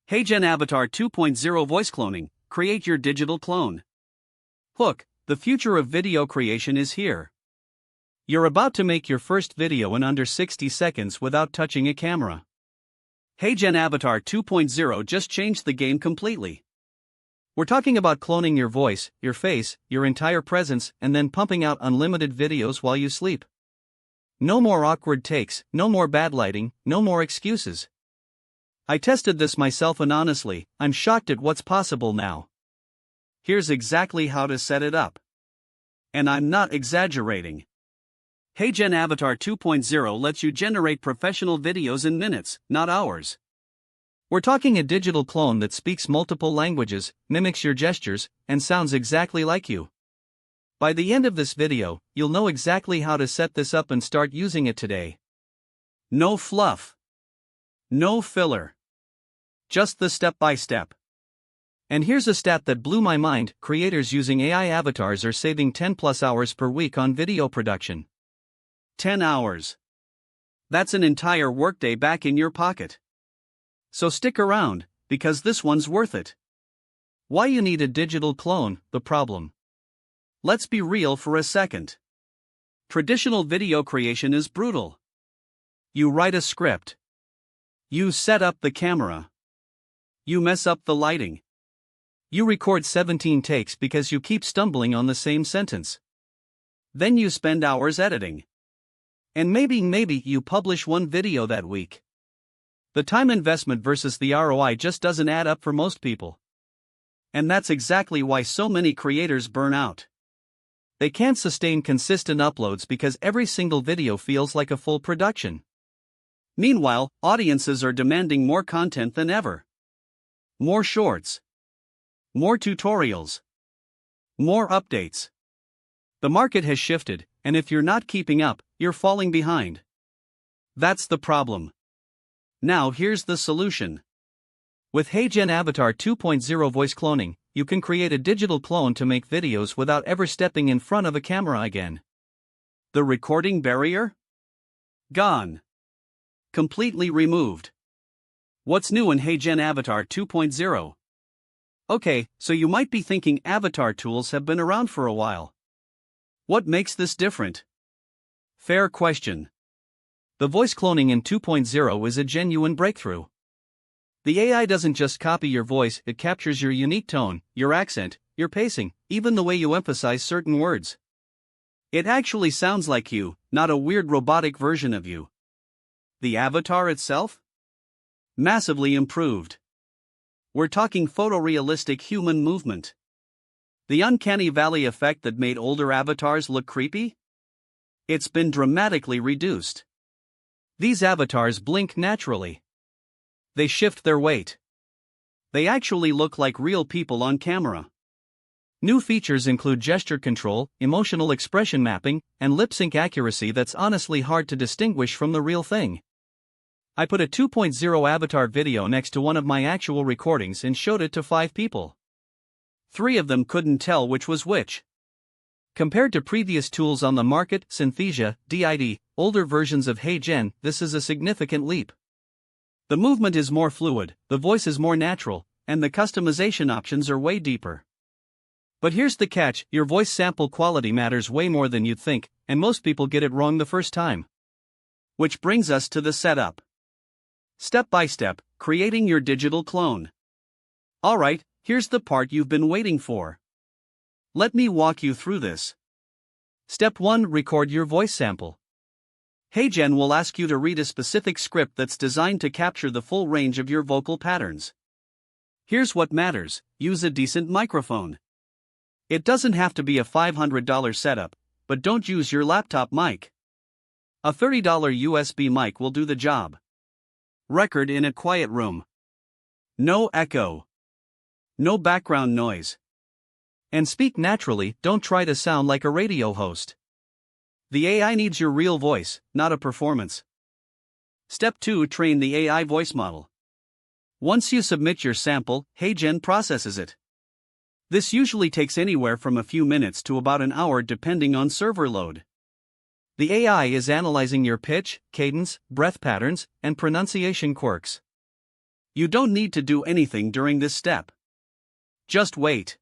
HeyGen Avatar 2.0 Voice Cloning. Create your digital clone. Hook, the future of video creation is here. You're about to make your first video in under 60 seconds without touching a camera. HeyGen Avatar 2.0 just changed the game completely. We're talking about cloning your voice, your face, your entire presence, and then pumping out unlimited videos while you sleep. No more awkward takes, no more bad lighting, no more excuses. I tested this myself and honestly, I'm shocked at what's possible now. Here's exactly how to set it up. And I'm not exaggerating. HeyGen Avatar 2.0 lets you generate professional videos in minutes, not hours. We're talking a digital clone that speaks multiple languages, mimics your gestures, and sounds exactly like you. By the end of this video, you'll know exactly how to set this up and start using it today. No fluff. No filler. Just the step-by-step. And here's a stat that blew my mind: creators using AI avatars are saving 10+ hours per week on video production. 10 hours. That's an entire workday back in your pocket. So stick around, because this one's worth it. Why you need a digital clone, the problem. Let's be real for a second. Traditional video creation is brutal. You write a script. You set up the camera. You mess up the lighting. You record 17 takes because you keep stumbling on the same sentence. Then you spend hours editing. And maybe you publish one video that week. The time investment versus the ROI just doesn't add up for most people. And that's exactly why so many creators burn out. They can't sustain consistent uploads because every single video feels like a full production. Meanwhile, audiences are demanding more content than ever. More shorts. More tutorials. More updates. The market has shifted, and if you're not keeping up, you're falling behind. That's the problem. Now here's the solution. With HeyGen Avatar 2.0 voice cloning, you can create a digital clone to make videos without ever stepping in front of a camera again. The recording barrier? Gone. Completely removed. What's new in HeyGen Avatar 2.0? Okay, so you might be thinking avatar tools have been around for a while. What makes this different? Fair question. The voice cloning in 2.0 is a genuine breakthrough. The AI doesn't just copy your voice, it captures your unique tone, your accent, your pacing, even the way you emphasize certain words. It actually sounds like you, not a weird robotic version of you. The avatar itself? Massively improved. We're talking photorealistic human movement. The uncanny valley effect that made older avatars look creepy? It's been dramatically reduced. These avatars blink naturally. They shift their weight. They actually look like real people on camera. New features include gesture control, emotional expression mapping, and lip sync accuracy that's honestly hard to distinguish from the real thing. I put a 2.0 avatar video next to one of my actual recordings and showed it to 5 people. 3 of them couldn't tell which was which. Compared to previous tools on the market, Synthesia, DID, older versions of HeyGen, this is a significant leap. The movement is more fluid, the voice is more natural, and the customization options are way deeper. But here's the catch: your voice sample quality matters way more than you'd think, and most people get it wrong the first time. Which brings us to the setup. Step by step, creating your digital clone. Alright, here's the part you've been waiting for. Let me walk you through this. Step 1: record your voice sample. HeyGen will ask you to read a specific script that's designed to capture the full range of your vocal patterns. Here's what matters: use a decent microphone. It doesn't have to be a $500 setup, but don't use your laptop mic. A $30 USB mic will do the job. Record in a quiet room. No echo. No background noise. And speak naturally, don't try to sound like a radio host. The AI needs your real voice, not a performance. Step 2: train the AI voice model. Once you submit your sample, HeyGen processes it. This usually takes anywhere from a few minutes to about an hour depending on server load. The AI is analyzing your pitch, cadence, breath patterns, and pronunciation quirks. You don't need to do anything during this step. Just wait.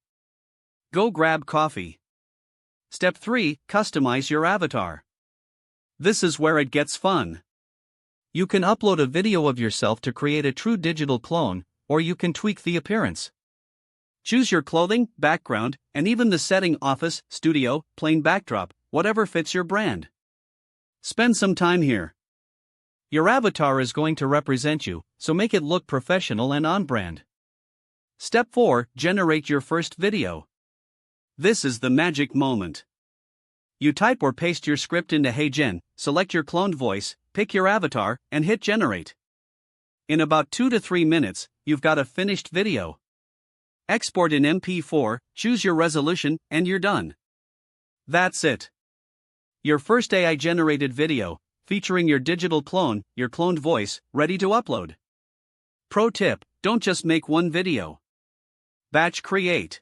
Go grab coffee. Step 3. Customize your avatar. This is where it gets fun. You can upload a video of yourself to create a true digital clone, or you can tweak the appearance. Choose your clothing, background, and even the setting: office, studio, plain backdrop, whatever fits your brand. Spend some time here. Your avatar is going to represent you, so make it look professional and on brand. Step 4. Generate your first video. This is the magic moment. You type or paste your script into HeyGen, select your cloned voice, pick your avatar, and hit generate. In about 2 to 3 minutes, you've got a finished video. Export in MP4, choose your resolution, and you're done. That's it. Your first AI-generated video, featuring your digital clone, your cloned voice, ready to upload. Pro tip: don't just make one video. Batch create.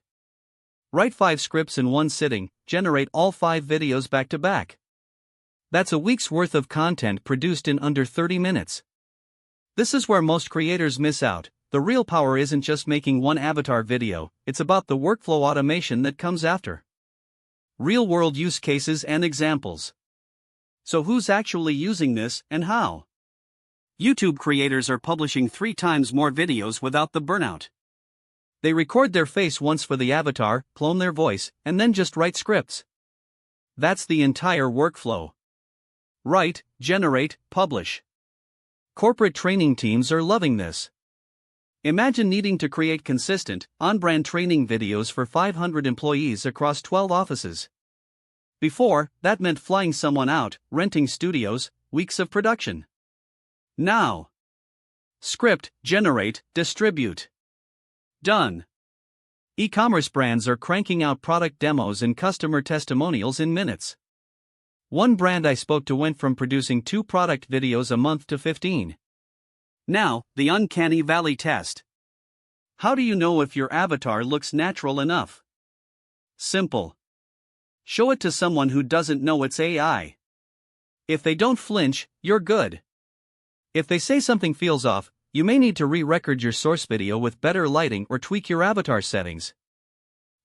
Write 5 scripts in one sitting, generate all 5 videos back to back. That's a week's worth of content produced in under 30 minutes. This is where most creators miss out. The real power isn't just making one avatar video, it's about the workflow automation that comes after. Real-world use cases and examples. So who's actually using this, and how? YouTube creators are publishing 3 times more videos without the burnout. They record their face once for the avatar, clone their voice, and then just write scripts. That's the entire workflow. Write, generate, publish. Corporate training teams are loving this. Imagine needing to create consistent, on-brand training videos for 500 employees across 12 offices. Before, that meant flying someone out, renting studios, weeks of production. Now, script, generate, distribute. Done. E-commerce brands are cranking out product demos and customer testimonials in minutes. One brand I spoke to went from producing 2 product videos a month to 15. Now, the uncanny valley test. How do you know if your avatar looks natural enough? Simple. Show it to someone who doesn't know it's AI. If they don't flinch, you're good. If they say something feels off, you may need to re-record your source video with better lighting or tweak your avatar settings.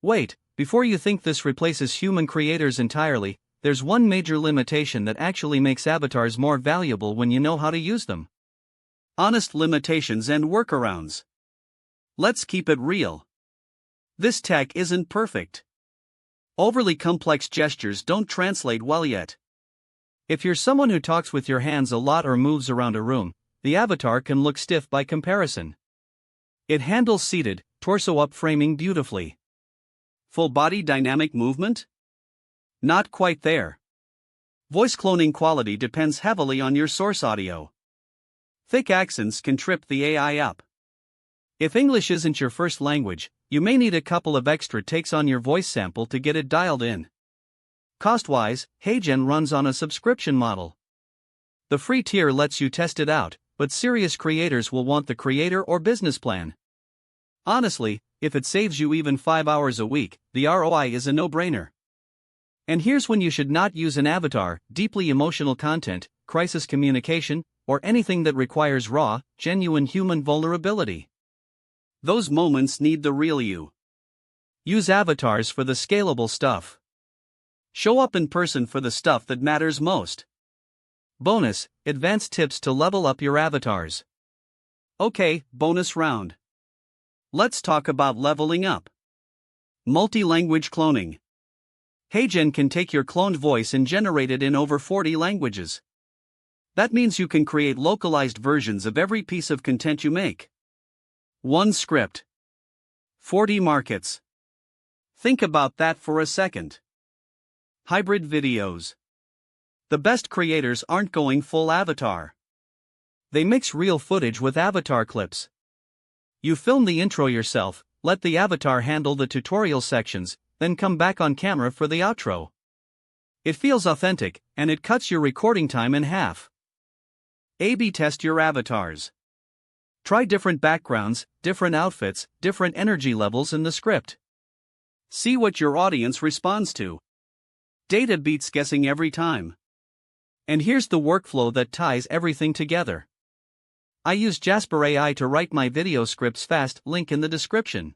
Wait, before you think this replaces human creators entirely, there's one major limitation that actually makes avatars more valuable when you know how to use them. Honest limitations and workarounds. Let's keep it real. This tech isn't perfect. Overly complex gestures don't translate well yet. If you're someone who talks with your hands a lot or moves around a room, the avatar can look stiff by comparison. It handles seated, torso-up framing beautifully. Full body dynamic movement? Not quite there. Voice cloning quality depends heavily on your source audio. Thick accents can trip the AI up. If English isn't your first language, you may need a couple of extra takes on your voice sample to get it dialed in. Cost-wise, HeyGen runs on a subscription model. The free tier lets you test it out, but serious creators will want the creator or business plan. Honestly, if it saves you even 5 hours a week, the ROI is a no-brainer. And here's when you should not use an avatar: deeply emotional content, crisis communication, or anything that requires raw, genuine human vulnerability. Those moments need the real you. Use avatars for the scalable stuff. Show up in person for the stuff that matters most. Bonus: advanced tips to level up your avatars. Okay, bonus round. Let's talk about leveling up. Multi-language cloning. HeyGen can take your cloned voice and generate it in over 40 languages. That means you can create localized versions of every piece of content you make. One script. 40 markets. Think about that for a second. Hybrid videos. The best creators aren't going full avatar. They mix real footage with avatar clips. You film the intro yourself, let the avatar handle the tutorial sections, then come back on camera for the outro. It feels authentic, and it cuts your recording time in half. A/B test your avatars. Try different backgrounds, different outfits, different energy levels in the script. See what your audience responds to. Data beats guessing every time. And here's the workflow that ties everything together. I use Jasper AI to write my video scripts fast, link in the description.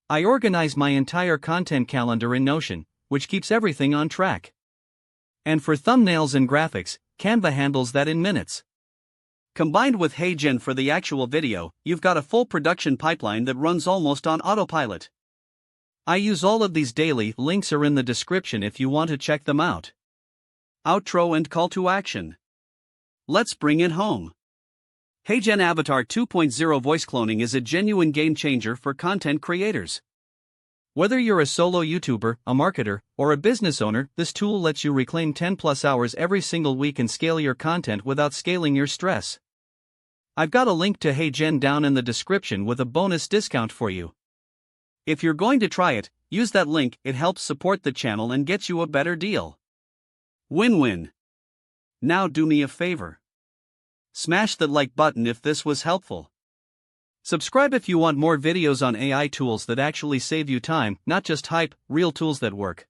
I organize my entire content calendar in Notion, which keeps everything on track. And for thumbnails and graphics, Canva handles that in minutes. Combined with HeyGen for the actual video, you've got a full production pipeline that runs almost on autopilot. I use all of these daily, links are in the description if you want to check them out. Outro and call to action. Let's bring it home. HeyGen Avatar 2.0 voice cloning is a genuine game changer for content creators. Whether you're a solo YouTuber, a marketer, or a business owner, this tool lets you reclaim 10+ hours every single week and scale your content without scaling your stress. I've got a link to HeyGen down in the description with a bonus discount for you. If you're going to try it, use that link, it helps support the channel and gets you a better deal. Win-win. Now do me a favor. Smash that like button if this was helpful. Subscribe if you want more videos on AI tools that actually save you time, not just hype, real tools that work.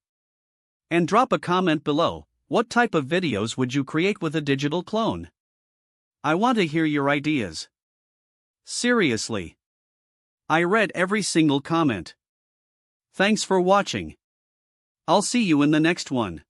And drop a comment below, what type of videos would you create with a digital clone? I want to hear your ideas. Seriously. I read every single comment. Thanks for watching. I'll see you in the next one.